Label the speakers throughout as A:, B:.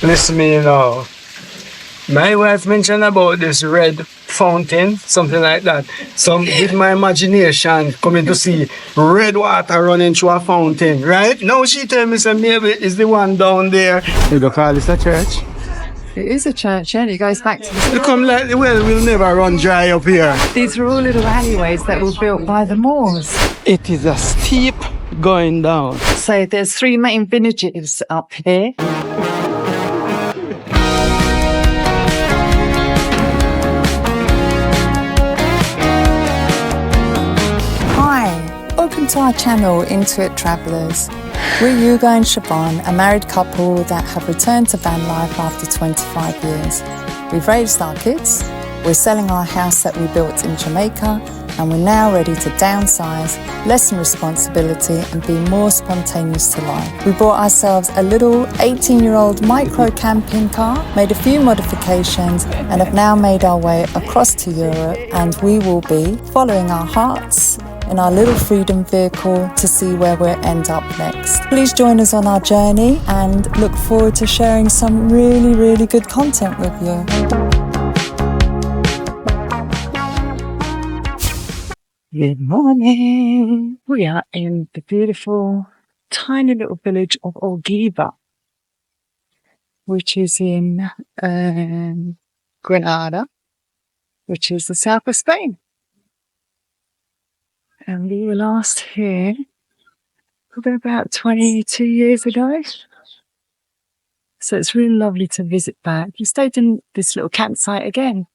A: Listen me, you know. My wife mentioned about this red fountain, something like that. So with my imagination, coming to see red water running through a fountain, right? Now she tell me some maybe it's the one down there. You go call this a church?
B: It is a church, and it goes back to the...
A: You come like the well will never run dry up here.
B: These are all little alleyways that were built by the Moors.
A: It is a steep going down.
B: So there's 3 main villages up here.
C: Welcome to our channel, Into It Travellers. We're Hugo and Siobhan, a married couple that have returned to van life after 25 years. We've raised our kids, we're selling our house that we built in Jamaica, and we're now ready to downsize, lessen responsibility and be more spontaneous to life. We bought ourselves a little 18-year-old micro camping car, made a few modifications and have now made our way across to Europe, and we will be following our hearts in our little freedom vehicle to see where we'll end up next. Please join us on our journey and look forward to sharing some really good content with you.
B: Good morning. We are in the beautiful, tiny little village of Orgiva, which is in Grenada, which is the south of Spain. And we were last here probably about 22 years ago. So it's really lovely to visit back. We stayed in this little campsite again.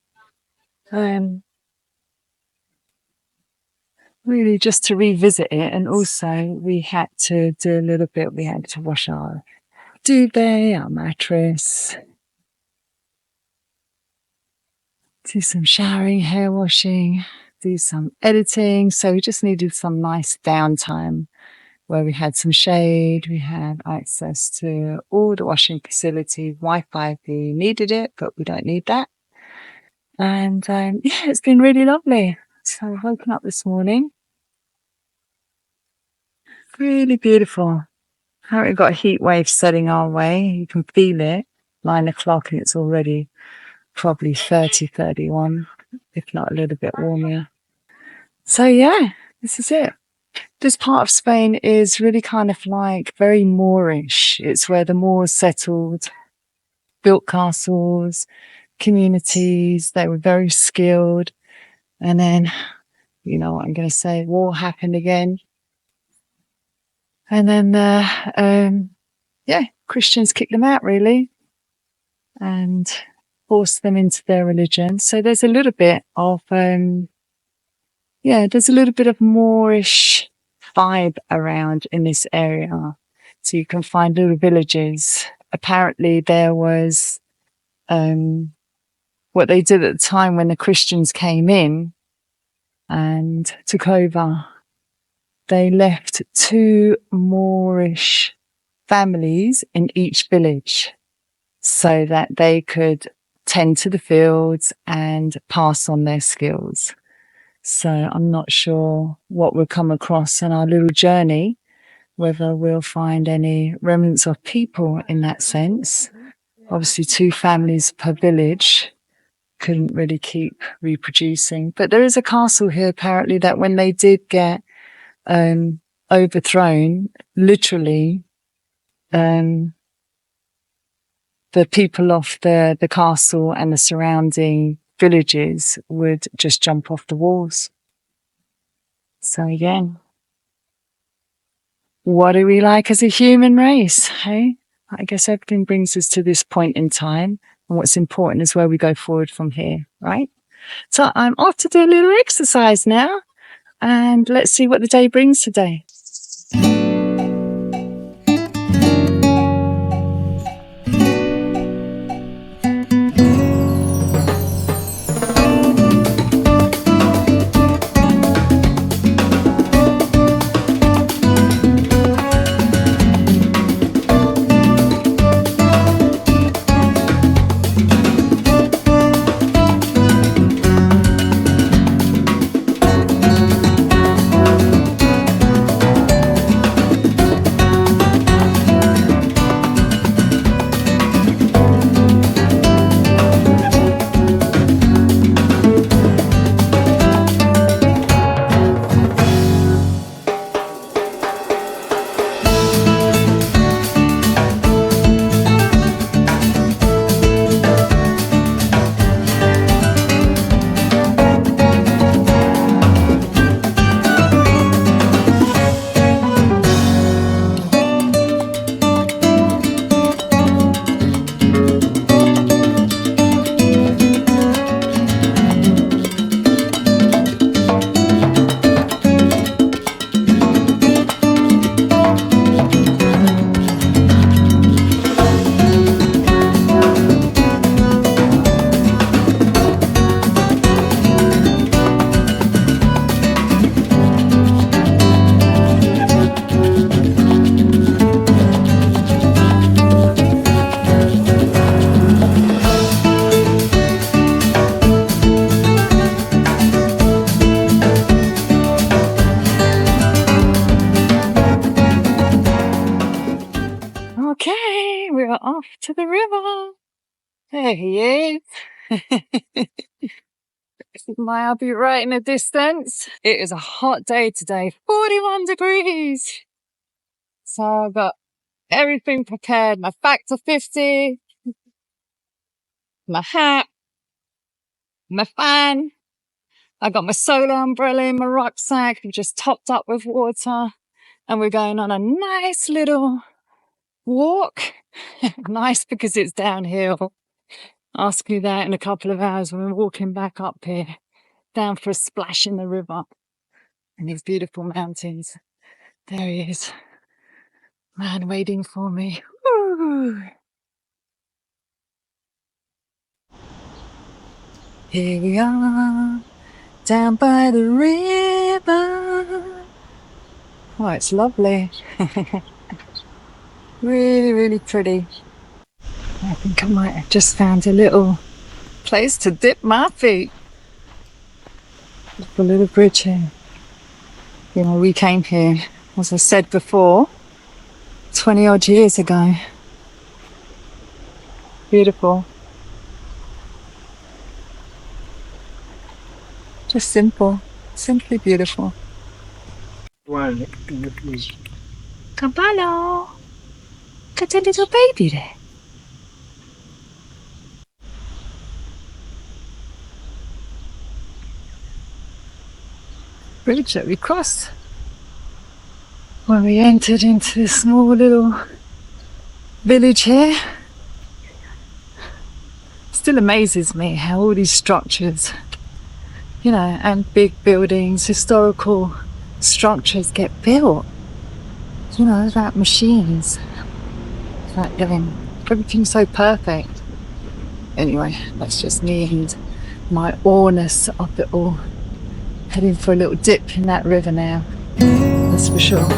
B: Really just to revisit it. And also we had to do a little bit. We had to wash our duvet, our mattress, do some showering, hair washing, do some editing. So we just needed some nice downtime where we had some shade. We had access to all the washing facilities, Wi-Fi if we needed it, but we don't need that. And yeah, it's been really lovely. So I've woken up this morning. Really beautiful. We've got a heat wave setting our way. You can feel it. 9 o'clock and it's already probably 30, 31, if not a little bit warmer. So yeah, this is it. This part of Spain is really kind of like very Moorish. It's where the Moors settled, built castles, communities. They were very skilled. And then, you know what I'm going to say, war happened again. And then, yeah, Christians kicked them out really and forced them into their religion. So there's a little bit of, there's a little bit of Moorish vibe around in this area. So you can find little villages. Apparently there was, what they did at the time when the Christians came in and took over. They left 2 Moorish families in each village so that they could tend to the fields and pass on their skills. So I'm not sure what we'll come across on our little journey, whether we'll find any remnants of people in that sense. Obviously 2 families per village couldn't really keep reproducing. But there is a castle here apparently that when they did get overthrown, literally, the people of the castle and the surrounding villages would just jump off the walls. So again, what do we like as a human race? Hey, I guess everything brings us to this point in time, and what's important is where we go forward from here, right? So I'm off to do a little exercise now. And let's see what the day brings today. to the river. There he is. My hubby right in the distance. It is a hot day today, 41 degrees. So I've got everything prepared. My Factor 50, my hat, my fan. I got my solar umbrella in my rucksack. We just topped up with water. And we're going on a nice little walk. Nice because it's downhill. Ask you that in a couple of hours when we're walking back up here, down for a splash in the river and these beautiful mountains. There he is. Man waiting for me. Woo. Here we are, down by the river. Oh, it's lovely. Really, really pretty. I think I might have just found a little place to dip my feet. Just a little bridge here. You know, we came here, as I said before, 20 odd years ago. Beautiful. Just simple, simply beautiful.
A: One.
B: Caballo, got a little baby there. Bridge that we crossed when we entered into this small little village here. Still amazes me how all these structures, you know, and big buildings, historical structures get built. You know, without machines. It's like everything's so perfect. Anyway, that's just me and my awness of it all. Heading for a little dip in that river now, that's for sure.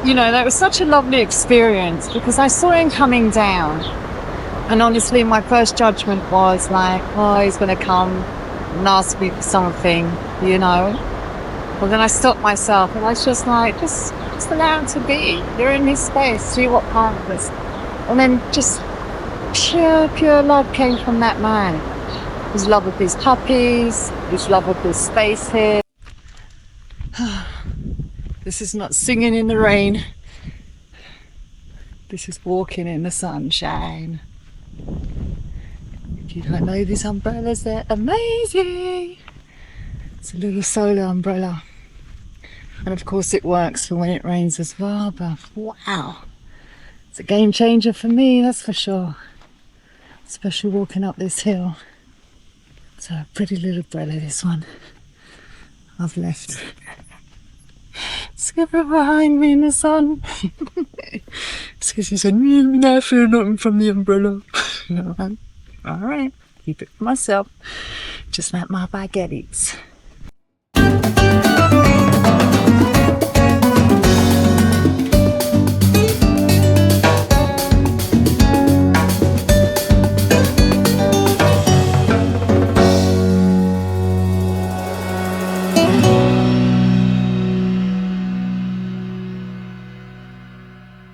B: You know, that was such a lovely experience because I saw him coming down, and honestly my first judgment was like, oh, he's going to come and ask me for something, you know. But then I stopped myself and I was just like, just allow him to be. You're in his space, see what comes. And then just pure love came from that man. His love of his puppies, his love of his space here. This is not singing in the rain. This is walking in the sunshine. If you don't know these umbrellas, they're amazing. It's a little solar umbrella. And of course it works for when it rains as well, but wow. It's a game changer for me, that's for sure. Especially walking up this hill. It's a pretty little umbrella, this one. I've left. Skipper behind me in the sun. It's because he said, I feel nothing from the umbrella. Alright, keep it for myself. Just like my baguettes.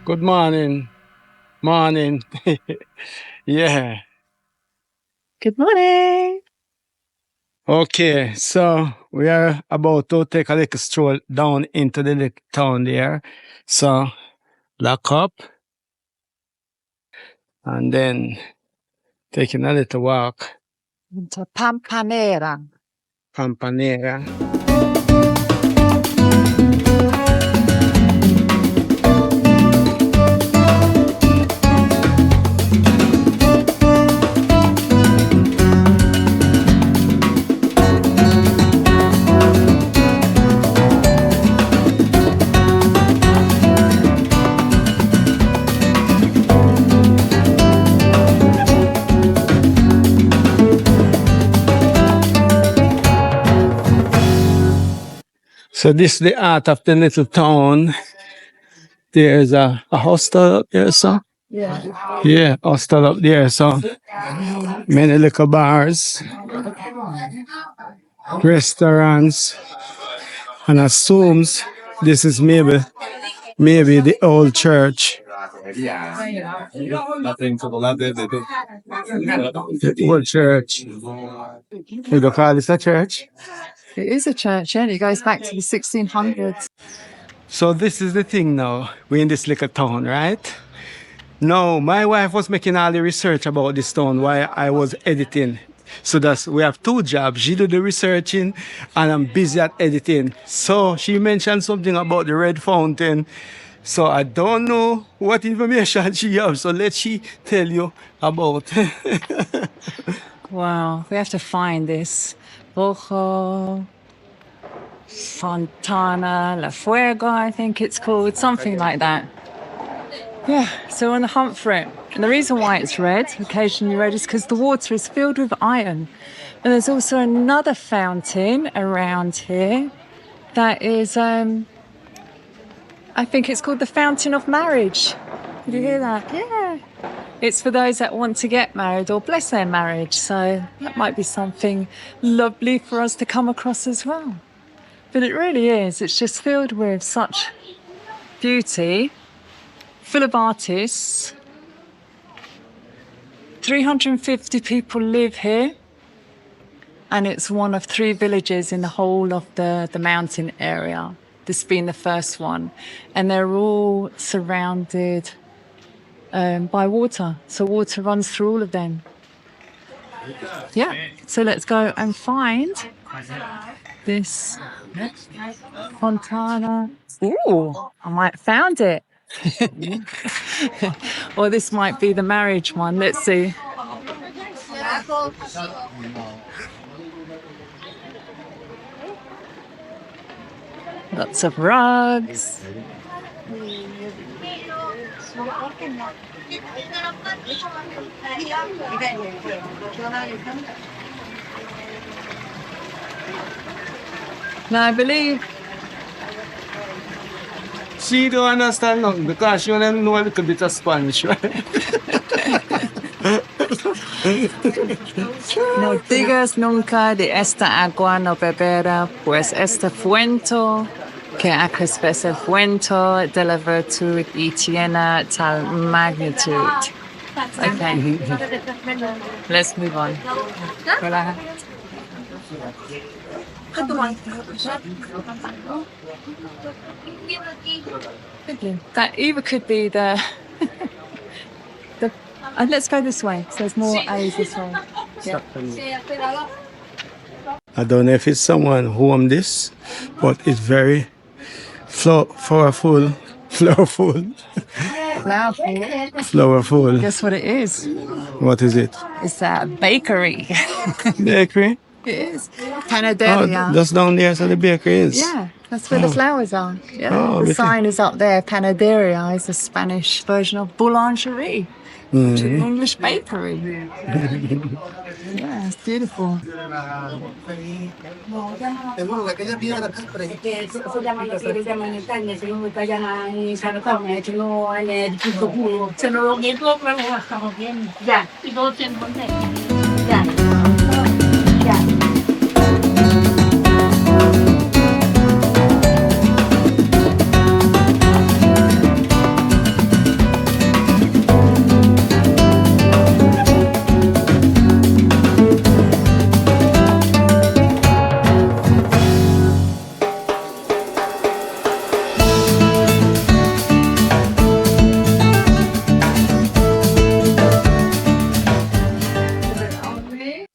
A: Good morning. Morning. Yeah.
B: Good morning.
A: Okay, so we are about to take a little stroll down into the little town there. So lock up and then taking a little walk.
B: Into Pampaneria.
A: Pampaneria. So this is the art of the little town. There's a hostel up there, so.
B: Yeah.
A: Yeah, hostel up there, so. Many little bars, restaurants, and assumes this is maybe the old church. The old church. You don't call this a church?
B: It is a church, yeah. It goes back to the 1600s.
A: So this is the thing now. We're in this little town, right? No, my wife was making all the research about this town while I was editing. So we have two jobs. She do the researching and I'm busy at editing. So she mentioned something about the red fountain. So I don't know what information she has. So let she tell you about.
B: Wow, we have to find this. Bojo Fontana La Fuego, I think it's called, something like that. Yeah, so we're on the hunt for it. And the reason why it's red, occasionally red, is because the water is filled with iron. And there's also another fountain around here that is, I think it's called the Fountain of Marriage. Did you hear that? Yeah. It's for those that want to get married or bless their marriage. So that might be something lovely for us to come across as well. But it really is. It's just filled with such beauty, full of artists. 350 people live here. And it's one of 3 villages in the whole of the mountain area. This being the first one. And they're all surrounded by water. So water runs through all of them. Yeah, so let's go and find this Fontana. Ooh, I might have found it. Or this might be the marriage one. Let's see. Lots of rugs. Now I believe
A: She don't understand nothing because she only know a little bit of Spanish, right?
B: no digas nunca de esta agua no beberá, pues este fuente que acresce el fuente de la virtud y tiene tal magnitud. Okay, let's move on. Hola. That either could be the let's go this way. So there's more A's this way. Yeah.
A: I don't know if it's someone who owned this, but it's very flowerful. Flowerful.
B: Guess what it is?
A: What is it?
B: It's a bakery.
A: Bakery?
B: It is. Panaderia.
A: Oh, that's down there, so the bakery is.
B: Yeah, that's where the flowers are. Yeah.
A: Oh,
B: the sign is up there. Panaderia is the Spanish version of boulangerie.
A: Mm-hmm.
B: English bakery. Yeah, it's beautiful.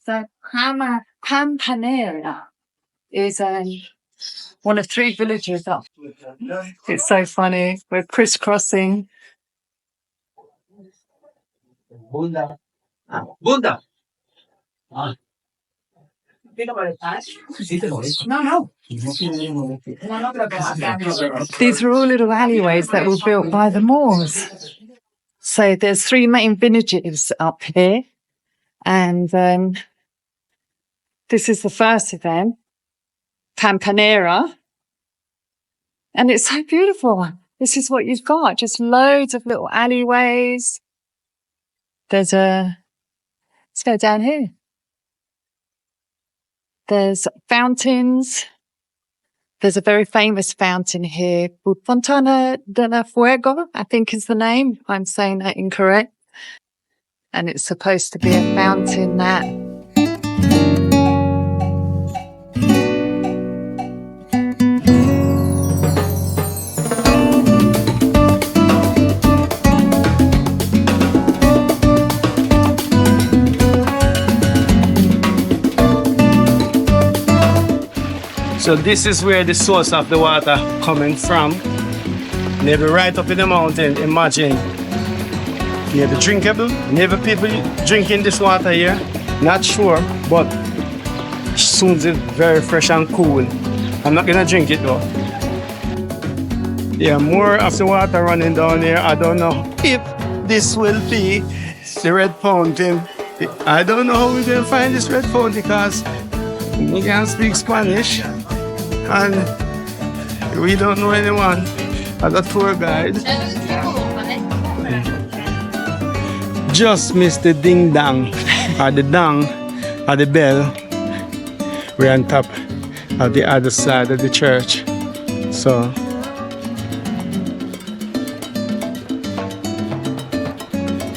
B: So Pampaneria is one of 3 villages up. It's so funny. We're crisscrossing.
D: Bunda.
B: No. These are all little alleyways that were built by the Moors. So there's 3 main villages up here. And this is the first of them, Pampaneria. And it's so beautiful. This is what you've got. Just loads of little alleyways. Let's go down here. There's fountains. There's a very famous fountain here called Fontana de la Fuego, I think is the name, if I'm saying that incorrect. And it's supposed to be a fountain that
A: So this is where the source of the water coming from. Maybe right up in the mountain, imagine. Maybe drinkable, maybe people drinking this water here. Not sure, but soon it's very fresh and cool. I'm not gonna drink it though. Yeah, more of the water running down here. I don't know if this will be the red fountain. I don't know how we're gonna find this red fountain because we can't speak Spanish. And we don't know anyone as a tour guide. Just missed the ding dong, or the dong, or the bell. We're on top of the other side of the church. So,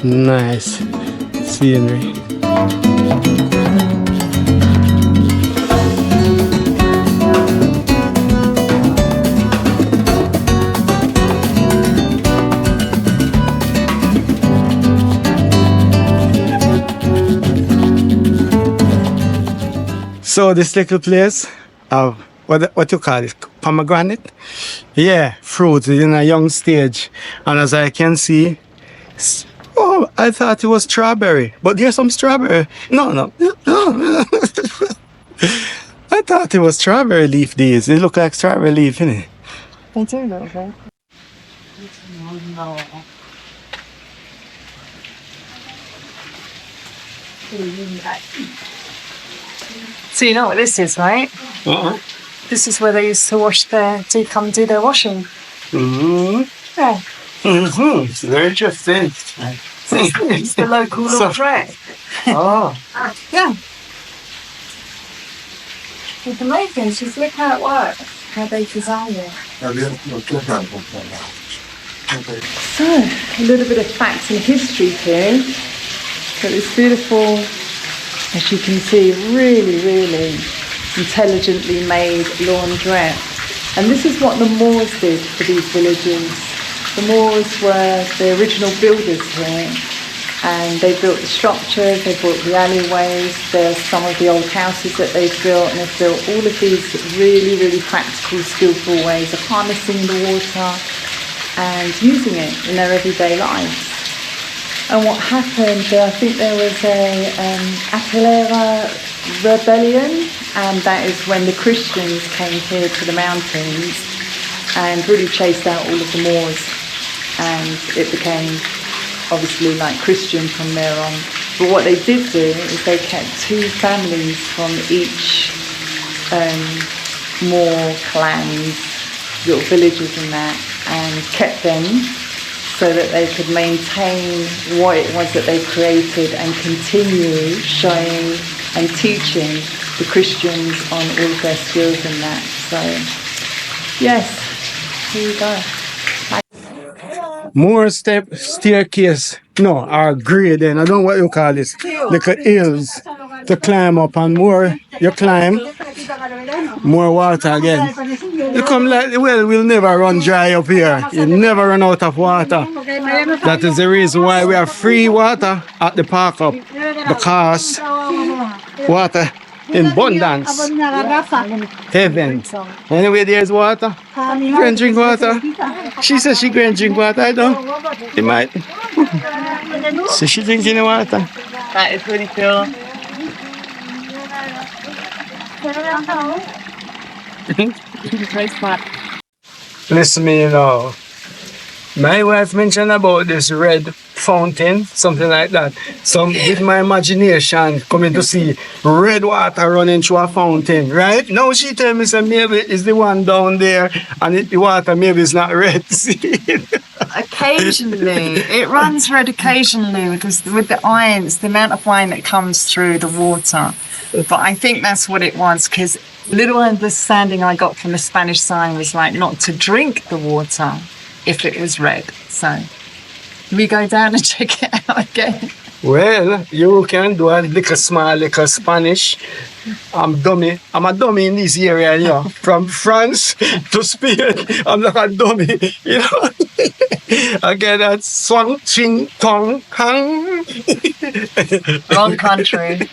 A: nice scenery. So this little place of what you call it, pomegranate? Yeah, fruit in a young stage. And as I can see, oh, I thought it was strawberry, but there's some strawberry. No. I thought it was strawberry leaf these. They look like strawberry leaf, innit?
B: they do look good. So you know what this is, right? This is where they used to wash come do their washing.
A: Mm-hmm.
B: Yeah.
A: Mm-hmm. It's very interesting.
B: It's the local laundrette.
A: Oh.
B: Yeah. It's amazing. Just look how it works, how they design it. So, a little bit of facts and history here. So this beautiful, as you can see, really, really intelligently made laundrette. And this is what the Moors did for these villages. The Moors were the original builders here, and they built the structures, they built the alleyways, there's some of the old houses that they've built, and they've built all of these really, really practical, skillful ways of harnessing the water and using it in their everyday lives. And what happened, I think there was a Aquilera rebellion, and that is when the Christians came here to the mountains and really chased out all of the Moors, and it became obviously like Christian from there on. But what they did do is they kept two families from each Moor clans, little villages and that, and kept them so that they could maintain what it was that they created and continue showing and teaching the Christians on all of their skills and that. So, yes, here you go.
A: More staircase, no, or grade, and I don't know what you call this, like hills to climb up, and more you climb, more water again. You come like, well, we'll never run dry up here. You never run out of water. That is the reason why we have free water at the park up, because water in abundance. Heaven. Anyway, there's water. You can drink water. She says she can drink water. I don't. She might. So she drinking the water.
B: That is really cool.
A: Listen, me, you know. My wife mentioned about this red fountain, something like that. Some with my imagination coming to see red water running through a fountain, right? Now she tell me say maybe it's the one down there and the water maybe is not red.
B: Occasionally, it runs red occasionally because with the ions, the amount of wine that comes through the water. But I think that's what it was because little understanding I got from the Spanish sign was like not to drink the water if it was red. So we go down and check it out again.
A: Well, you can do a little Spanish. I'm a dummy in this area, you know. From France to Spain, I'm not a dummy, you know. Again, that's swang, ching, tong, hang.
B: Wrong country.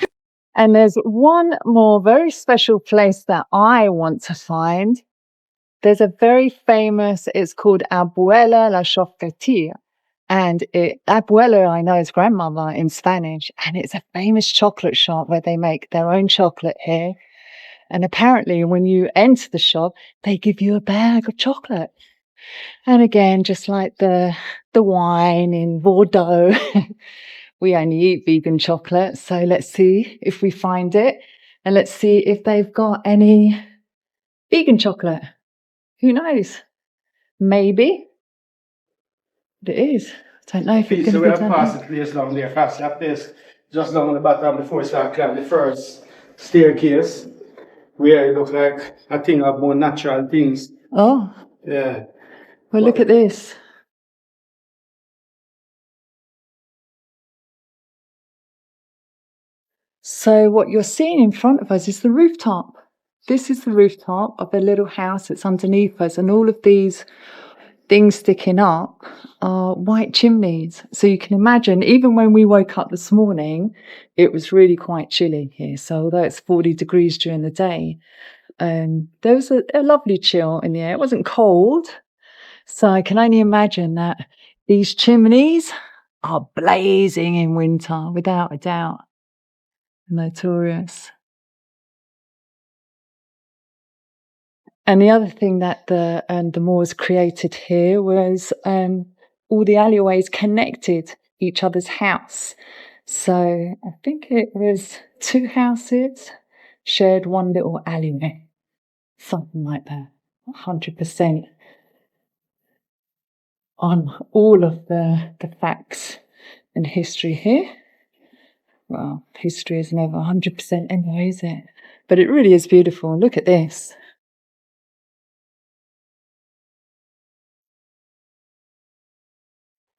B: And there's one more very special place that I want to find. There's a very famous, it's called Abuela la Chocolatier. And Abuela, I know, is grandmother in Spanish. And it's a famous chocolate shop where they make their own chocolate here. And apparently when you enter the shop, they give you a bag of chocolate. And again, just like the wine in Bordeaux, we only eat vegan chocolate. So let's see if we find it. And let's see if they've got any vegan chocolate. Who knows? Maybe. It is. I don't know if it's
A: So
B: going
A: we
B: to
A: have
B: be
A: passed the place down there, past that place, just down the bottom before we start climbing the first staircase, where it looks like a thing of more natural things.
B: Oh,
A: Yeah.
B: well, look at this. So what you're seeing in front of us is the rooftop. This is the rooftop of the little house that's underneath us, and all of these things sticking up are white chimneys. So you can imagine, even when we woke up this morning, it was really quite chilly here. So although it's 40 degrees during the day, there was a lovely chill in the air. It wasn't cold. So I can only imagine that these chimneys are blazing in winter, without a doubt. Notorious. And the other thing that the Moors created here was all the alleyways connected each other's house. So I think it was 2 houses shared one little alleyway, something like that. 100% on all of the facts and history here. Well, history is never 100% anyway, is it? But it really is beautiful. Look at this.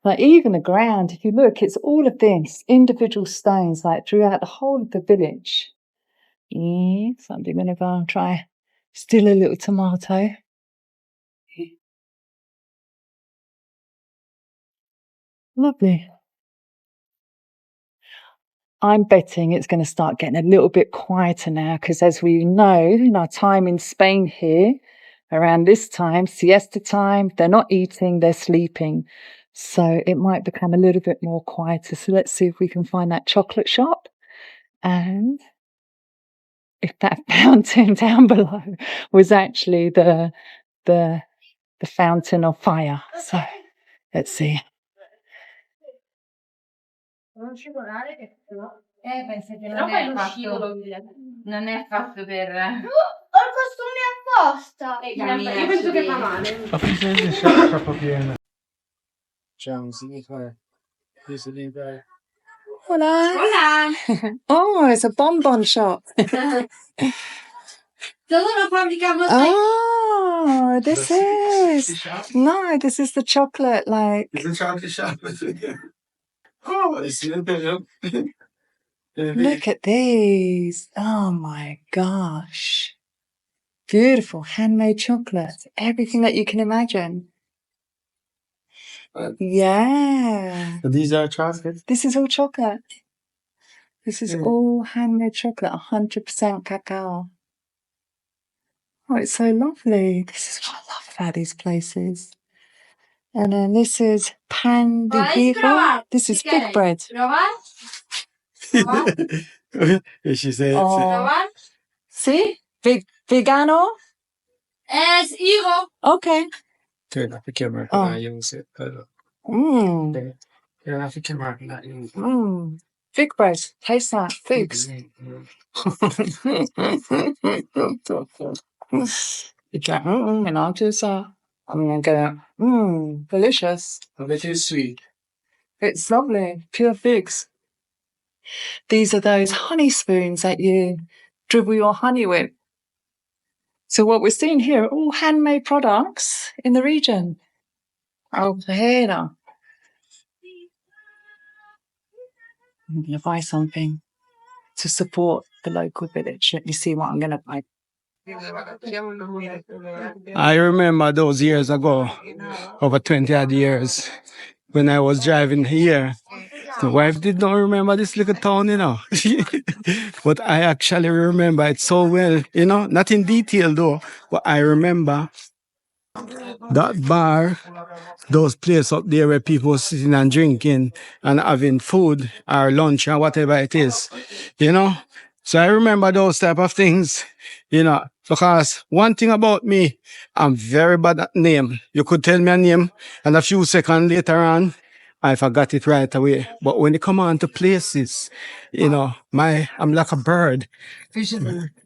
B: Like even the ground, if you look, it's all of this, individual stones, like throughout the whole of the village. Yeah, so I'm going to go and try steal a little tomato. Yeah. Lovely. I'm betting it's going to start getting a little bit quieter now because as we know, in our time in Spain here, around this time, siesta time, they're not eating, they're sleeping. So it might become a little bit more quieter. So let's see if we can find that chocolate shop. And if that fountain down below was actually the fountain of fire. So let's see.
E: Penso che non è fatto per... Ho il costume apposta! Io penso che fa male.
A: Ma c'è troppo piena.
B: Hola.
E: Hola!
B: Oh, it's a bonbon shop.
E: Todo lo fabricamos
B: Oh, this is... No, this is the chocolate, like...
A: It's a chocolate shop. Oh, I see it.
B: Look at these. Oh my gosh. Beautiful handmade chocolate. Everything that you can imagine. Yeah.
A: So these are chocolates?
B: This is all chocolate. This is all handmade chocolate, 100% cacao. Oh, it's so lovely. This is what I love about these places. And then this is pan de higo. This is fig bread.
A: She said,
B: Oh. See? Vegano?
E: Es higo.
B: Okay.
A: turn off the camera.
B: Oh.
A: I use it.
B: Mm.
A: Yeah, I think I'm that.
B: Fig bread. Taste that. Figs. And I'll just, I'm gonna get it. Delicious.
A: A bit too sweet.
B: It's lovely. Pure figs. These are those honey spoons that you dribble your honey with. So what we're seeing here are all handmade products in the region. Over here now. I'm going to buy something to support the local village. Let me see what I'm going to buy.
A: I remember those years ago, over 20 odd years, when I was driving here. The wife did not remember this little town, you know. But I actually remember it so well, you know, not in detail though, but I remember that bar, those places up there where people sitting and drinking and having food or lunch or whatever it is, you know. So I remember those type of things, you know, because one thing about me, I'm very bad at name. You could tell me a name and a few seconds later on, I forgot it right away. But when it come on to places, you know, I'm like a bird.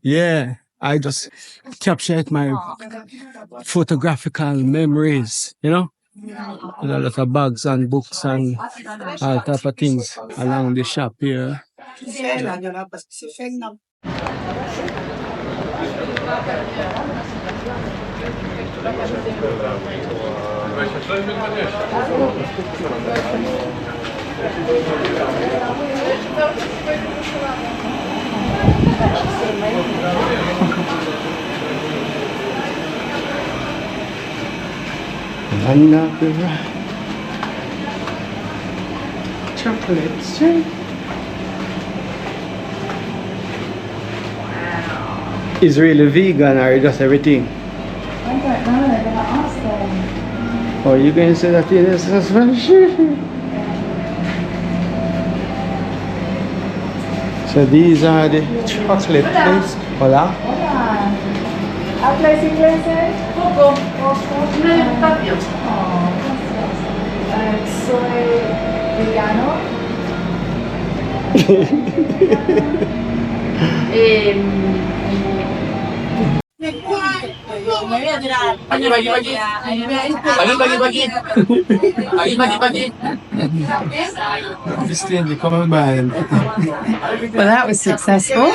A: Yeah, I just capture my photographical memories, you know. A lot of bags and books and all type of things along the shop here. Another chocolates. Is really vegan or just everything?
B: I don't know. I'm going to ask them.
A: Or you can say that it is suspension. So these are the chocolate things. Hola.
B: ¿Hablas inglés? Poco. Soy vegano. Well, that was successful.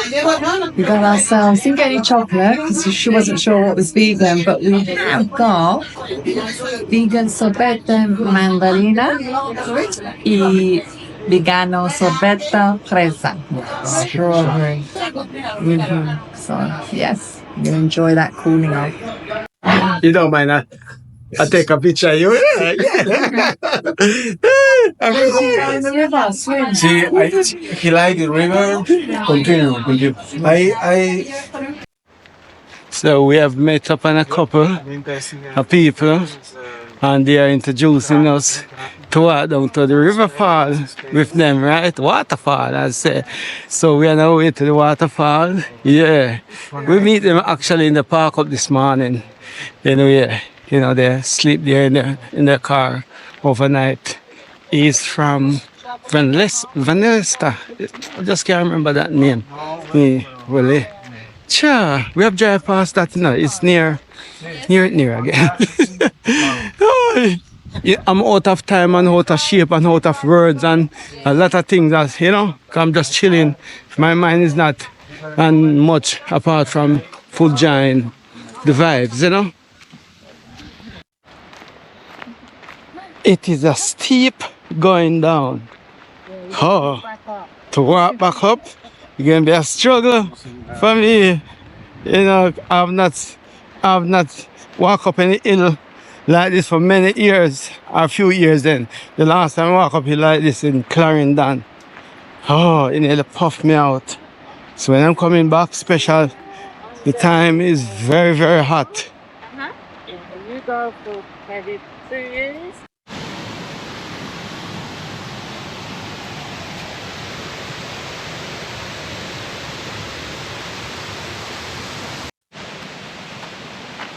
B: We got ourselves, didn't get any chocolate because she wasn't sure what was vegan, but we have got vegan sorbete mandarina y vegano sorbete fresa. Strawberry. So, yes, you enjoy that cooling off.
A: You don't mind that? I take a picture of you. Yeah.
B: In the river, swim.
F: See, he liked the river. Continue.
A: So we have met up on a couple of people and they are introducing us to walk down to the river fall with them, right? Waterfall, I say. So we are now way to the waterfall. Yeah. We meet them actually in the park up this morning. Anyway, you know, they sleep there in their car overnight. He's from Vanessa. I just can't remember that name. Really. Cha, we have drive past that, you know, it's near again. I'm out of time and out of shape and out of words and a lot of things that, you know, I'm just chilling. My mind is not on much apart from full giant the vibes, you know. It is a steep going down. Oh, to walk back up, it's gonna be a struggle for me. You know, I've not walked up any hill like this for many years, a few years then. The last time I walked up hill like this in Clarendon. Oh, it nearly puffed me out. So when I'm coming back special, the time is very, very hot.
B: You go for maybe 2 years?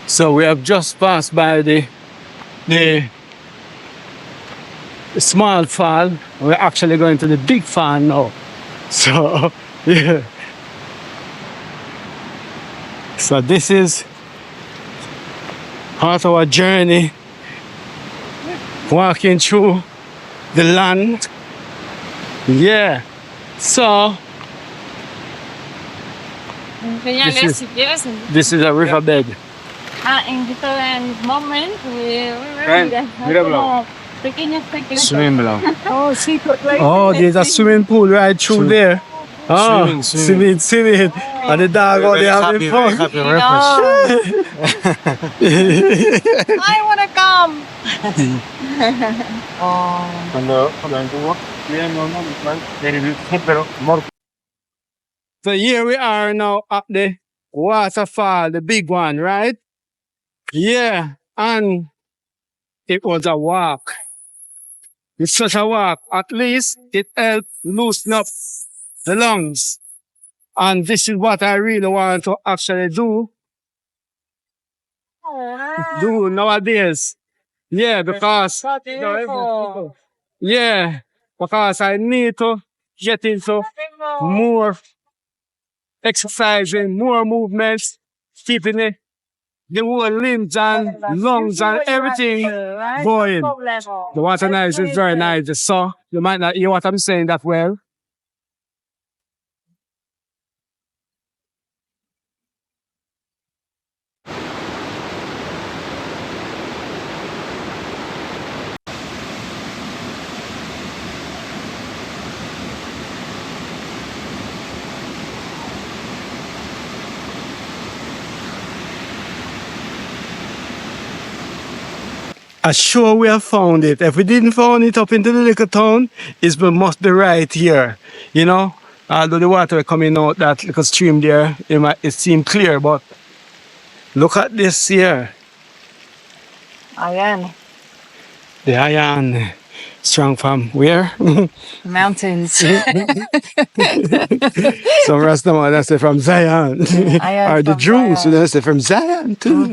A: So we have just passed by the small fall. We're actually going to the big fall now. So, yeah. So this is part of our journey, walking through the land. Yeah. So this is a riverbed.
E: En este momento,
A: Mira, bro.
E: pequeñas
F: Swimming below.
B: Oh, secret lake.
A: Oh, there's a swimming pool right through there. Oh, swimming. And the dog out there having fun.
F: Happy
E: I want to come.
A: So here we are now at the waterfall, the big one, right? Yeah, and it was a walk. It's such a walk. At least it helped loosen up the lungs. And this is what I really want to actually do nowadays. Yeah, because because I need to get into more exercising, more movements, keeping the whole limbs and lungs and everything going. The water nice is very nice. So you might not hear what I'm saying that well. I'm sure we have found it. If we didn't find it up into the little town, it must be right here. You know, although the water coming out that little stream there, it seemed clear, but look at this here.
B: Iron.
A: The iron. Strong from where?
B: Mountains.
A: Some Rastaman that's from Zion. Or the Jews that's from Zion too.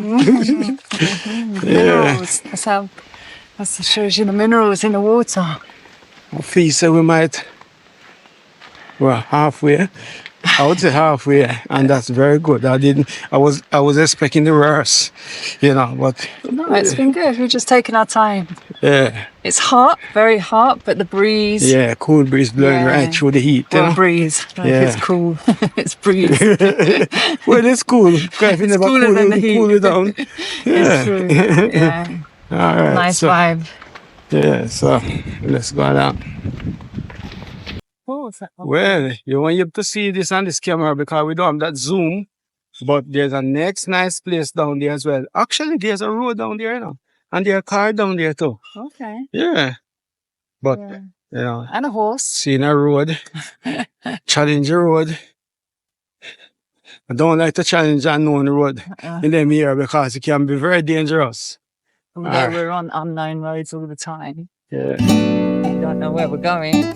B: Minerals. That shows you the minerals in the water.
A: I feel so we might, well, halfway. I would say halfway, and that's very good. I was expecting the worst, you know, but
B: No, it's been good. We're just taking our time.
A: yeah.
B: It's hot, very hot, but the breeze.
A: Yeah, cool breeze blowing right through the heat. You
B: Well,
A: know?
B: breeze.
A: Yeah.
B: It's cool. It's breeze.
A: Well, it's cool. If you never
B: cooler than the heat.
A: cool it down. Yeah.
B: It's true. Yeah.
A: All right.
B: Nice
A: so,
B: vibe.
A: Yeah, so let's go down.
B: Oh,
A: Well, you want you to see this on this camera because we don't have that zoom. But there's a next nice place down there as well. Actually, there's a road down there now. And there's a car down there too.
B: okay.
A: Yeah. But,
B: Yeah.
A: you know,
B: And a horse.
A: seeing a road, challenge a road. I don't like to challenge unknown road in them here because it can be very dangerous.
B: Yeah, we're on unknown roads all the time.
A: Yeah.
B: We don't know where we're going.